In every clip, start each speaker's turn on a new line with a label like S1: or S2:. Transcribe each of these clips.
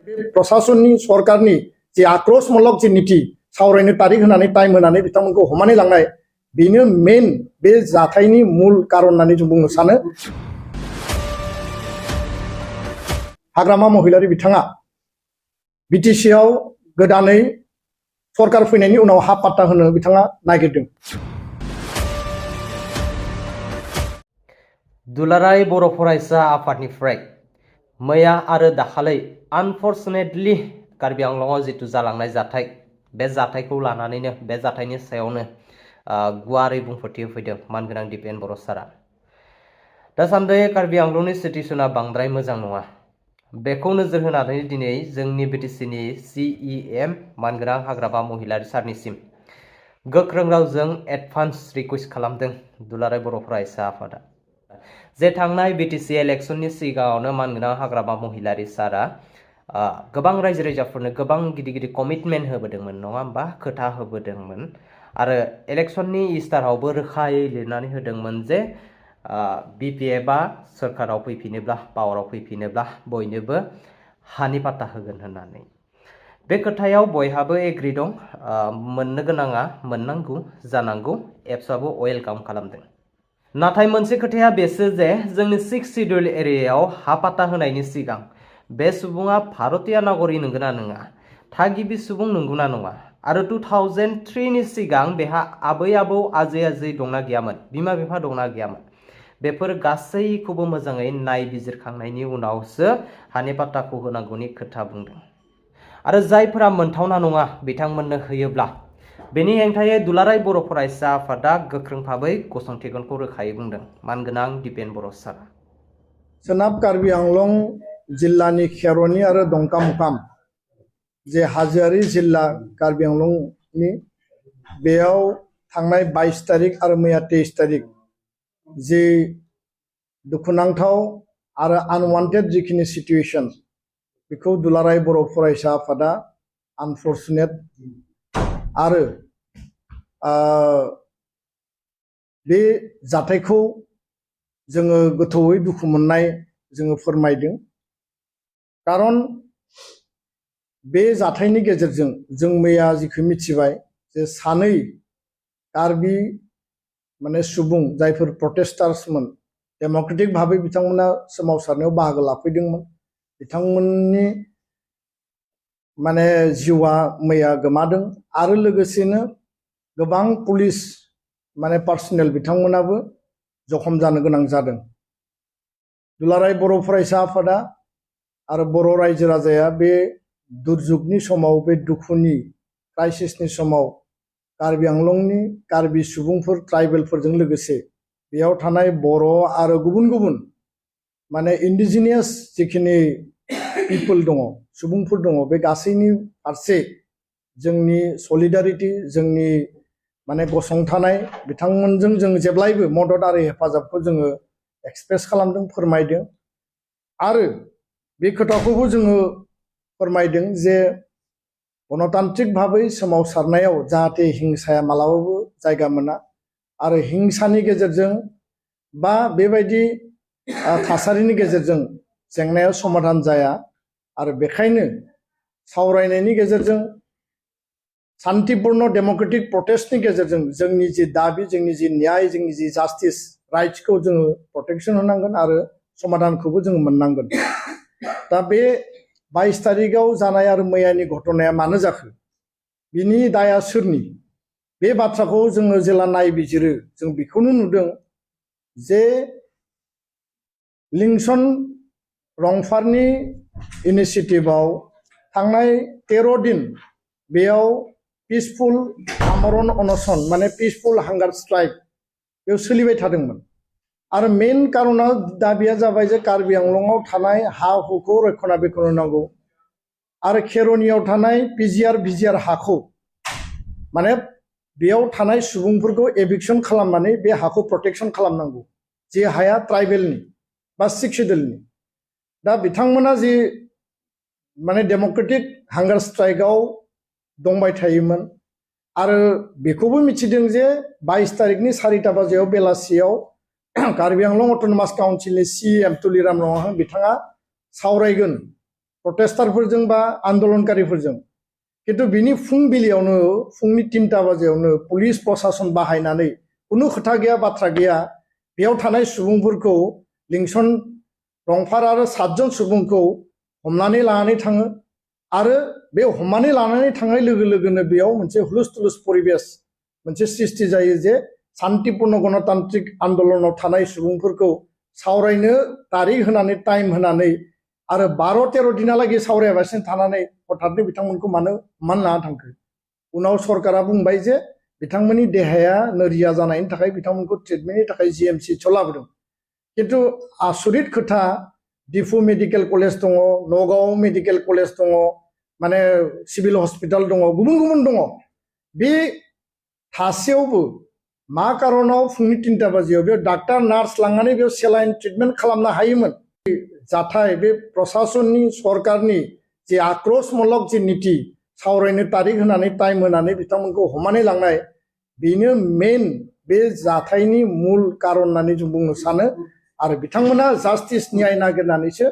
S1: प्रशासननि सरकारनि जे आक्रोशमूलक जे नीति सावरायनो तारिख होनानै टाइम होनानै बिथांमोनखौ हमानै लांनाय बेनो मेन बे जाथायनि मूल कारन होननानै जों बुंनो सानो। हाग्रामा महिलारि बिथाङा बिटिसिआव गोदानै सरकार फैनायनि उनाव हा पाट्टा होनो बिथाङा नागिरदों।
S2: दुलाराय बर' फरायसा आफादनिफ्राय मैया आरो दाखालै आनफर्चुनेटलि कार्बि आंलंआव जितु जालांनाय जाथाय बे जाथायखौ लानानैनो बे जाथायनि सायावनो गुवारै बुंफोरथि होफैदों मानगोनां दिपेन बर' सारा। दासान्दि कार्बि आंलंनि सिटुएसना बांद्राय मोजां नङा। बेखौ नोजोर होनानै दिनै जोंनि बिटिसिनि CEM मानगोनां हाग्रामा महिलारि सारनिसिम गोख्रों रावजों एडभान्स रिक्वेस्ट खालामदों दुलाराय बर' फरायसा आफादा। जे थांनाय बिटिसि इलेक्शननि सिगाङावनो मानगोनां हाग्रामा महिलारि सारा गोबां रायजो राजाफोरनो गोबां गिदिर गिदिर कमिटमेन्ट होबोदोंमोन नङा होमबा, खोथा होबोदोंमोन आरो इलेक्शननि इस्टारावबो रोखायै लिरनानै होदोंमोन जे BPFआ सोरखाराव फैफिनोब्ला पावाराव फैफिनोब्ला बयनोबो हानि पाट्टा होगोन होननानै। बे खोथायाव बयहाबो एग्रि दं, मोननो गोनाङा मोननांगौ जानांगौ, एप्सआबो वेलकाम खालामदों। नाथाय मोनसे खोथाया बेसो जे जोंनि 6 शिड्युल एरियायाव हा पाट्टा होनायनि सिगां बे सुबुङा भारतीय नागरिक नंगौना नङा, थागिबि सुबुं नंगौना नङा आरो 2003 नि सिगां बेहा आबै आबौ आजै आजै दंना गैयामोन, बिमा बिफा दंना गैयामोन, बेफोर गासैखौबो मोजाङै नायबिजिरखांनायनि उनावसो हानि पाट्टाखौ होनांगौनि खोथा बुंदों। आरो जायफोरा मोनथावना नङा बिथांमोननो होयोब्ला बेनि हेंथायै दुलाराय बर' फरायसा आफादा गोख्रों भाबै गसंथेगोनखौ रोखायै बुंदों मानगोनां दिपेन बर' सारा।
S1: सोनाब कार्बि आंलं जिल्लानि खेर'नि आरो दंकामुकाम जे हाजोआरि जिल्ला कार्बि आंलंनि बेयाव थांनाय 22 तारिख आरो मैया 23 तारिख जे दुखुनांथाव आरो आनवान्टेड जिखिनि सिटुएशन बेखौ दुलाराय बर' फरायसा आफादा आनफर्चुनेट आरो बे जाथायखौ जोङो गोथौयै दुखु मोननाय जोङो फोरमायदों। कारन बे जाथायनि गेजेरजों जों मैया जिखौ मिथिबाय जे सानै कार्बि माने सुबुं जायफोर प्रटेस्टार्समोन, डेम'क्रेटिक भाबै बिथांमोना सोमावसारनायाव बाहागो लाफैदोंमोन, बिथांमोननि माने जिउआ मैया गोमादों आरो लोगोसेनो गोबां पुलिस माने पार्सनेल बिथांमोनाबो जखम जानो गोनां जादों। दुलाराय बर' फरायसा आफादा आरो बर' रायजो राजाया बे दुर्जुगनि समाव, बे दुखुनि क्राइसिसनि समाव कार्बि आंलंनि कार्बि सुबुंफोर ट्राइबेलफोरजों लोगोसे बेयाव थानाय बर' आरो गुबुन गुबुन माने इन्डिजिनियास जिखिनि पिपल दङ, सुबुंफोर दङ, बे गासैनि फारसे जोंनि सलिडारिटी, जोंनि माने गसंथानाय बिथांमोनजों जों जेब्लायबो मदद आरो हेफाजाबखौ जोङो एक्सप्रेस खालामदों, फोरमायदों आरो बे खोथाखौबो जोङो फोरमायदों जे गणतान्त्रिक भाबै सोमावसारनायाव जाहाथे हिंसाया मालाबाबो जायगा मोना आरो हिंसानि गेजेरजों बा बेबायदि थासारिनि गेजेरजों जेंनाया समाधान जाया आरो बेखायनो सावरायनायनि गेजेरजों शान्तिपूर्ण डेम'क्रेटिक प्रटेस्टनि गेजेरजों जोंनि जि दाबि, जोंनि जि न्याय, जोंनि जि जास्टिस राइट्सखौ जोङो प्रटेक्शन होनांगोन आरो समाधानखौबो जोङो मोननांगोन। दा बे 22 तारिखआव जानाय आरो मैयानि घटनाया मानो जाखो, बिनि दाया सोरनि, बे बाथ्राखौ जोङो जेला नायबिजिरो जों बेखौनो नुदों जे लिंसन रंफारनि इनिशिएटिभआव थांनाय 13 दिन बेयाव पिसफुल आमरण अनशन माने पिसफुल हांगार स्ट्राइक बेयाव सोलिबाय थादोंमोन आरो मेन कारना दाबिया जाबाय जे कार्बि आंलंआव थानाय हा हुखौ रक्षणाबेक्षण होनांगौ आरो खेर'नियाव थानाय PGR VGR हाखौ माने बेयाव थानाय सुबुंफोरखौ एभिक्शन खालामनानै बे हाखौ प्रटेक्शन खालामनांगौ, जे हाया ट्राइबेलनि बा 6 शिड्युलनि। दा बिथांमोना जि माने डेम'क्रेटिक हांगार स्ट्राइकआव दंबाय थायोमोन आरो बेखौबो मिथिदों जे 22 तारिखनि 4टा बाजियाव बेलासियाव कार्बि आंलं अट'नमास काउन्सिलनि CEM तुलिराम रंहां बिथाङा सावरायगोन प्रटेस्टारफोरजों बा आन्दोलनकारिफोरजों किन्तु बिनि फुंबिलियावनो फुंनि 3टा बाजियावनो पुलिस प्रशासन बाहायनानै कुनु खोथा गैया बाथ्रा गैया बेयाव थानाय सुबुंफोरखौ लिंसन रंफार आरो 7 जन सुबुंखौ हमनानै लानानै थाङो आरो बे हमनानै लानानै थांनाय लोगो लोगोनो बेयाव मोनसे हुलुस-थुलुस परिबेस मोनसे सृष्टि जायो जे शान्तिपूर्ण गणतान्त्रिक आन्दोलनाव थानाय सुबुंफोरखौ सावरायनो तारिख होनानै टाइम होनानै आरो 12-13 दिनालागै सावरायाबासिनो थानानै हठातनो बिथांमोनखौ मानो मान लाना थांखो उनाव सरकारा बुंबाय जे बिथांमोननि देहाया नोरिया जानायनि थाखाय बिथांमोनखौ ट्रिटमेन्टनि थाखाय GMC लाबोदों किन्तु आसरित खोथा डिफु मेडिकेल कलेज दङ नगाव मेडिकेल कलेज दङ माने सिभिल हस्पिटाल दङ गुबुन गुबुन दङ बे थासेयावबो मा कारणाव फुंनि 3टा बाजियाव बे डाक्टार नार्स लांनानै बेयाव सेलाइन ट्रिटमेन्ट खालामनो हायोमोन जाथाय बे प्रशासननि सरकारनि जे आक्रोशमूलक जे नीति सावरायनो तारिख होनानै टाइम होनानै बिथांमोनखौ हमनानै लांनाय बेनो मेन बे जाथायनि मूल कारन होननानै जों बुंनो सानो आरो बिथांमोना जास्टिस न्याय नागिरनानैसो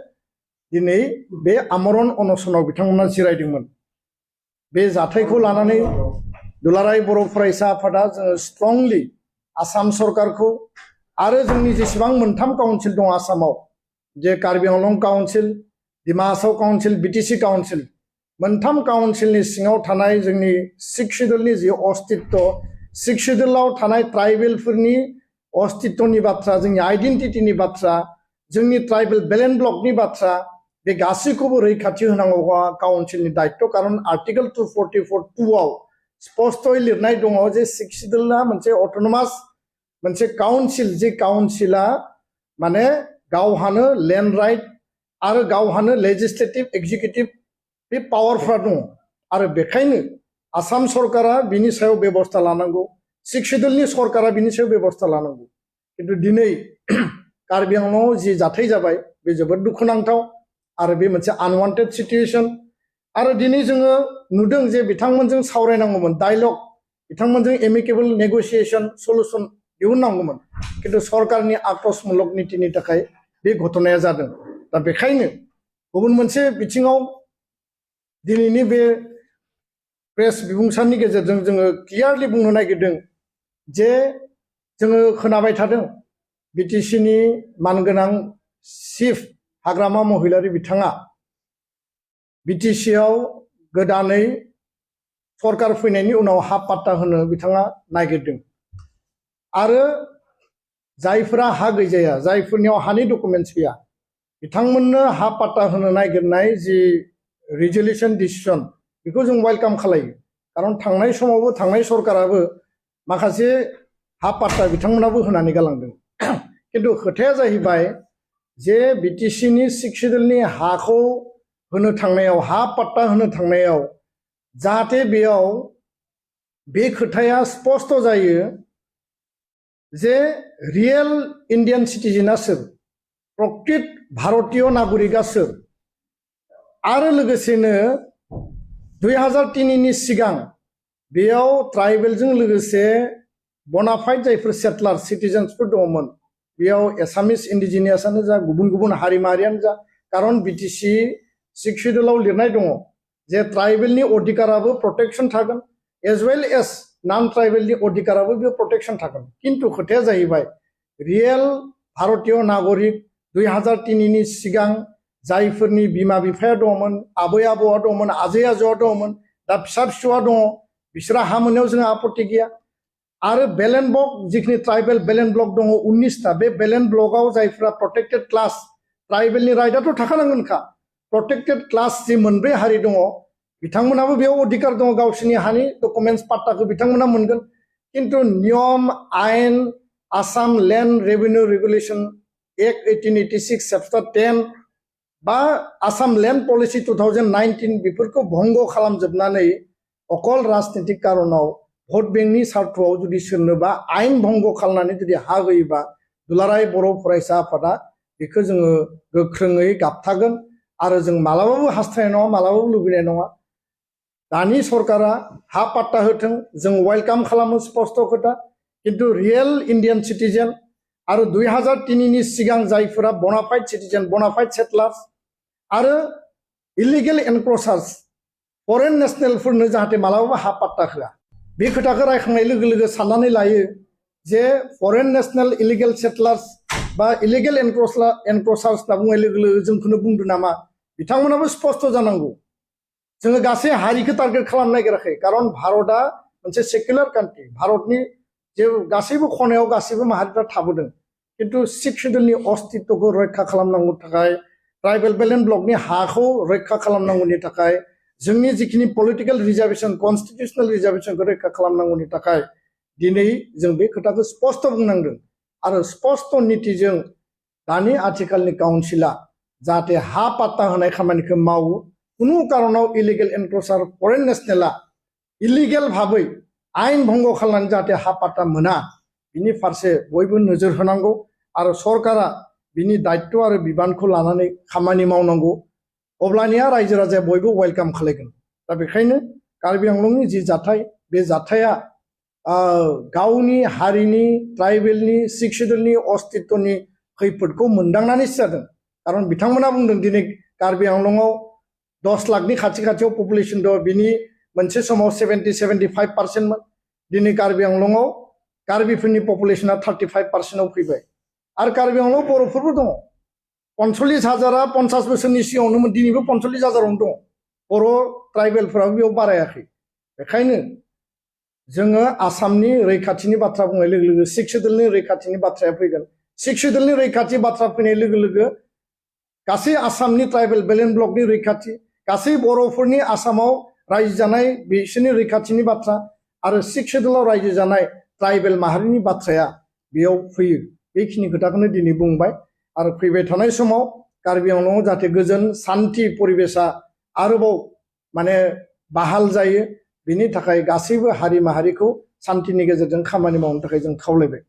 S1: दिनै बे आमरण अनसनाव बिथांमोना जिरायदोंमोन बे जाथायखौ लानानै दुलाराय बर' फरायसा आफादा जोङो स्ट्रंलि आसाम सरकारखौ आरो जोंनि जेसेबां मोनथाम काउन्सिल दं आसामाव जे Karbi Anglong council Dima Hasao council BTC council मोनथाम काउन्सिलनि सिङाव थानाय जोंनि 6 शेड्युलनि जे अस्तित्व 6 शेड्युलाव थानाय ट्राइबेलफोरनि अस्तित्वनि बाथ्रा जोंनि आइडेन्टिटिनि बाथ्रा जोंनि ट्राइबेल बेलेन्स ब्लकनि बाथ्रा बे गासैखौबो रैखाथि होनांगौआ काउन्सिलनि दायित्व कारण आर्टिकल 244(2) आव स्पष्टयै लिरनाय दङ जे 6 शेड्युलआ मोनसे अट'नमास मोनसे काउन्सिल जे काउन्सिला माने गावहानो लेन्ड राइट आरो गावहानो लेजिस्लेटिभ एक्जिकिउटिभ बे पावारफ्रा दङ आरो बेखायनो आसाम सरकारा बिनि सायाव बेबस्था लानांगौ 6 शेड्युलनि सरकारा बिनि सायाव बेबस्था लानांगौ किन्तु दिनै कार्बि आंलंआव जि जाथाय जाबाय बे जोबोद दुखुनांथाव आरो बे मोनसे आनवान्टेड सिचुएशन आरो दिनै जोङो नुदों जे बिथांमोनजों सावरायनांगौमोन डायलग बिथांमोनजों एमिकेबल नेगोसिएशन सल्युशन दिहुननांगौमोन किन्तु सरकारनि आक्रोशमूलक नीतिनि थाखाय बे घटनाया जादों दा बेखायनो गुबुन मोनसे बिथिङाव दिनैनि बे प्रेस बिबुंसारनि गेजेरजों जोङो क्लियारलि बुंनो नागिरदों जे जोङो खोनाबाय थादों BTCनि मानगोनां चिफ हाग्रामा महिलारि बिथाङा BTCआव गोदानै सरकार फैनायनि उनाव हा पाट्टा होनो बिथाङा नागिरदों आरो जायफोरा हा गैजाया जायफोरनियाव हानि डकुमेन्टस गैया बिथांमोननो हा पाट्टा होनो नागिरनाय जि रिजोल्युसन डिसिसन बेखौ जों वेलकाम खालायो कारण थांनाय समावबो थांनाय सरकाराबो माखासे हा पाट्टा बिथांमोनाबो होनानै गालांदों किन्तु खोथाया जाहैबाय जे BTCनि 6 शेड्युलनि हाखौ होनो थांनायाव हा पाट्टा होनो थांनायाव जाहाथे बेयाव बे खोथाया स्पष्ट जायो जे रियेल इन्डियान सिटिजेना सोर प्रकृत भारतीय नागरिकआ सोर आरो लोगोसेनो 2003नि सिगां बेयाव ट्राइबेलजों लोगोसे बनाफाइड जायफोर सेटलार सिटिजेन्सफोर दङमोन बेयाव एसामिस इन्डिजिनियासआनो जा गुबुन गुबुन हारि माहारियानो जा कारण BTC 6 शेड्युलाव लिरनाय दङ जे ट्राइबेलनि अधिकाराबो प्रटेक्शन थागोन एज वेल एज नन ट्राइबेलनि अधिकाराबो बेयाव प्रटेक्शन थागोन किन्तु खोथाया जाहैबाय रियेल भारतीय नागरिक 2003नि सिगां जायफोरनि बिमा बिफाया दङमोन आबै आबौआ दङमोन आजै आजौआ दङमोन दा फिसा फिसौआ दङ बिसोरा हा मोननायाव जोंहा आपत्ति गैया आरो बेलेन्स ब्लक जिखिनि ट्राइबेल बेलेन्स ब्लक दङ 19टा बे बेलेन्स ब्लकआव जायफोरा प्रटेक्टेड क्लास ट्राइबेलनि राइटआथ' थाखानांगोनखा प्रटेक्टेड क्लास जि मोनब्रै हारि दङ बिथांमोनाबो बेयाव अधिकार दङ गावसोरनि हानि डकुमेन्टस पाट्टाखौ बिथांमोना मोनगोन किन्तु नियम आयेन Assam land revenue regulation act 1886 chapter 10 बा आसाम लेन्ड पलिसि 2019 बेफोरखौ भंग खालामजोबनानै अकल राजनीतिक कारनाव भट बेंकनि सार्थआव जुदि सोरनोबा आयेन भंग खालामनानै जुदि हा होयोबा दुलाराय बर' फरायसा आफादा बेखौ जोङो गोख्रोङै गाबथागोन आरो जों मालाबाबो हास्थायनाय नङा मालाबाबो लुबैनाय नङा दानि सरकारा हा पाट्टा होथों जों वेलकाम खालामो स्पष्ट खोथा किन्तु रियेल इन्डियान सिटिजेन आरो 2003नि सिगां जायफोरा बनाफाइड सिटिजेन बनाफाइड सेटलार्स आरो इलिगेल एनक्रचार्स फरेन नेशनेलफोरनो जाहाथे मालाबाबो हा पाट्टा होआ बे खोथाखौ रायखांनाय लोगो लोगो साननानै लायो जे फरेन नेशनेल इलिगेल सेटलार्स बा इलिगेल एनक्रचार्स होनना बुंनाय लोगो लोगो जोंखौनो बुंदों नामा बिथांमोनाबो स्पष्ट जानांगौ जोङो गासै हारिखौ टारगेट खालामनो नागिराखै खारन भारतआ मोनसे सेकुलार कान्ट्रि भारतनि जे गासैबो खनायाव गासैबो माहारिफ्रा थाबोदों किन्तु सिख शेड्युलनि अस्तित्वखौ रैखा खालामनांगौ थाखाय ट्राइबेल बेल्ट एन्ड ब्लकनि हाखौ रैखा खालामनांगौनि थाखाय जोंनि जिखिनि पलिटिकेल रिजार्भेसन कन्स्टिटिउसनेल रिजार्भेसनखौ रैखा खालामनांगौनि थाखाय दिनै जों बे खोथाखौ स्पष्ट बुंनांदों आरो स्पष्ट नीतिजों दानि आथिखालनि काउन्सिला जाहाथे हा पाट्टा होनाय खामानिखौ मावो कुनु कारनाव इलिगेल एनक्रचार फरेन नेशनेला इलिगेल भाबै आइन भंग खालामनानै जाहाथे हा पाट्टा मोना बिनि फारसे बयबो नोजोर होनांगौ आरो सरकारा बिनि दायित्व आरो बिबानखौ लानानै खामानि मावनांगौ अब्लानिया रायजो राजाया बयबो वेलकाम खालामगोन दा बेखायनो कार्बि आंलंनि जि जाथाय बे जाथाया गावनि हारिनि ट्राइबेलनि सिख शेड्युलनि अस्तित्वनि खैफोदखौ मोनदांनानैसो जादों खारन बिथांमोना बुंदों दिनै कार्बि आंलंआव 10 लाखनि खाथि खाथियाव पपुलेसन दं बिनि मोनसे समाव 70-75% दिनै कार्बि आंलंआव कार्बिफोरनि पपुलेसना 35%आव फैबाय आरो कार्बि आंलंआव बर'फोरबो दङ 45,000 50 बोसोरनि सिगाङावनो दिनैबो 45,000आवनो दङ बर' ट्राइबेलफोराबो बेयाव बारायाखै बेखायनो जोङो आसामनि रैखाथिनि बाथ्रा बुंनाय लोगो लोगो सिख शेड्युलनि रैखाथिनि बाथ्राया फैगोन सिख शेड्युलनि रैखाथि बाथ्रा फैनाय लोगो लोगो गासै आसामनि ट्राइबेल बेल्ट एन्ड ब्लकनि रैखाथि गासै बर'फोरनि आसामाव रायजो जानाय बिसोरनि रैखाथिनि बाथ्रा आरो सिख शेड्युलाव रायजो जानाय ट्राइबेल माहारिनि बाथ्राया बेयाव फैयो बेखिनि खोथाखौनो दिनै बुंबाय आरो फैबाय थानाय समाव कार्बि आंलंआव जाहाथे गोजोन सान्थि परिबेसा आरोबाव माने बाहाल जायो बिनि थाखाय गासैबो हारि माहारिखौ सान्थिनि गेजेरजों खामानि मावनो थाखाय जों खावलायबाय